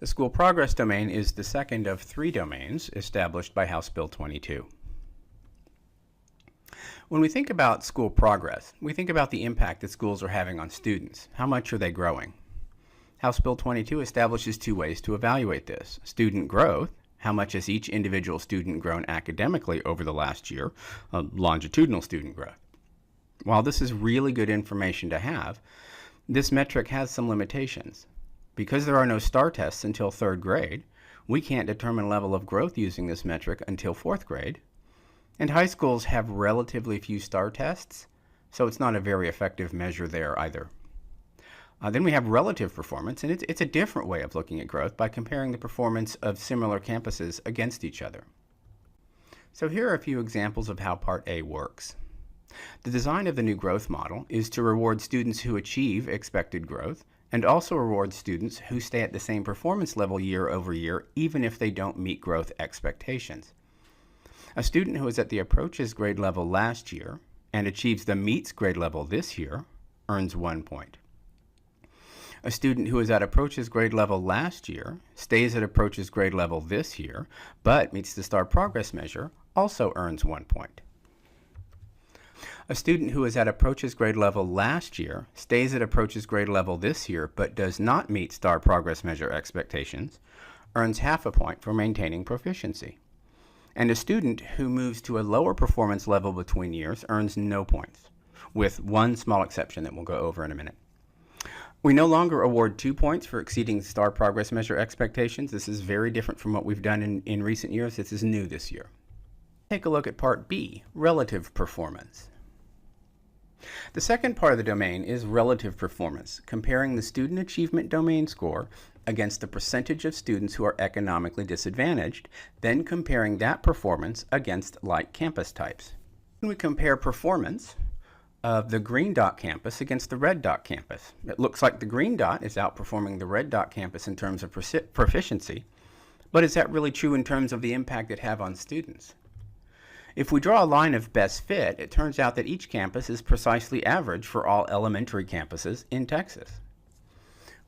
The school progress domain is the second of three domains established by House Bill 22. When we think about school progress, we think about the impact that schools are having on students. How much are they growing? House Bill 22 establishes two ways to evaluate this. Student growth, how much has each individual student grown academically over the last year, longitudinal student growth. While this is really good information to have, this metric has some limitations. Because there are no STAR tests until third grade, we can't determine level of growth using this metric until fourth grade. And high schools have relatively few STAR tests, so it's not a very effective measure there either. Then we have relative performance, and it's a different way of looking at growth by comparing the performance of similar campuses against each other. So here are a few examples of how Part A works. The design of the new growth model is to reward students who achieve expected growth and also reward students who stay at the same performance level year over year even if they don't meet growth expectations. A student who is at the approaches grade level last year and achieves the meets grade level this year earns 1 point. A student who is at approaches grade level last year, stays at approaches grade level this year, but meets the STAR progress measure also earns 1 point. A student who is at approaches grade level last year, stays at approaches grade level this year, but does not meet STAR progress measure expectations, earns half a point for maintaining proficiency. And a student who moves to a lower performance level between years earns no points, with one small exception that we'll go over in a minute. We no longer award 2 points for exceeding STAR progress measure expectations. This is very different from what we've done in recent years. This is new this year. Take a look at Part B, relative performance. The second part of the domain is relative performance, comparing the student achievement domain score against the percentage of students who are economically disadvantaged, then comparing that performance against like campus types. When we compare performance of the green dot campus against the red dot campus, it looks like the green dot is outperforming the red dot campus in terms of proficiency, but is that really true in terms of the impact it has on students? If we draw a line of best fit, it turns out that each campus is precisely average for all elementary campuses in Texas.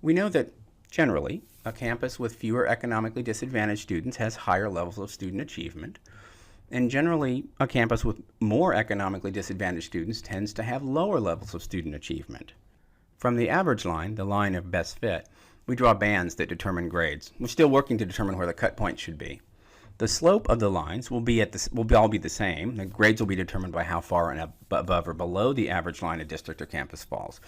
We know that generally, a campus with fewer economically disadvantaged students has higher levels of student achievement, and generally, a campus with more economically disadvantaged students tends to have lower levels of student achievement. From the average line, the line of best fit, we draw bands that determine grades. We're still working to determine where the cut point should be. The slope of the lines will all be the same. The grades will be determined by how far and above or below the average line a district or campus falls.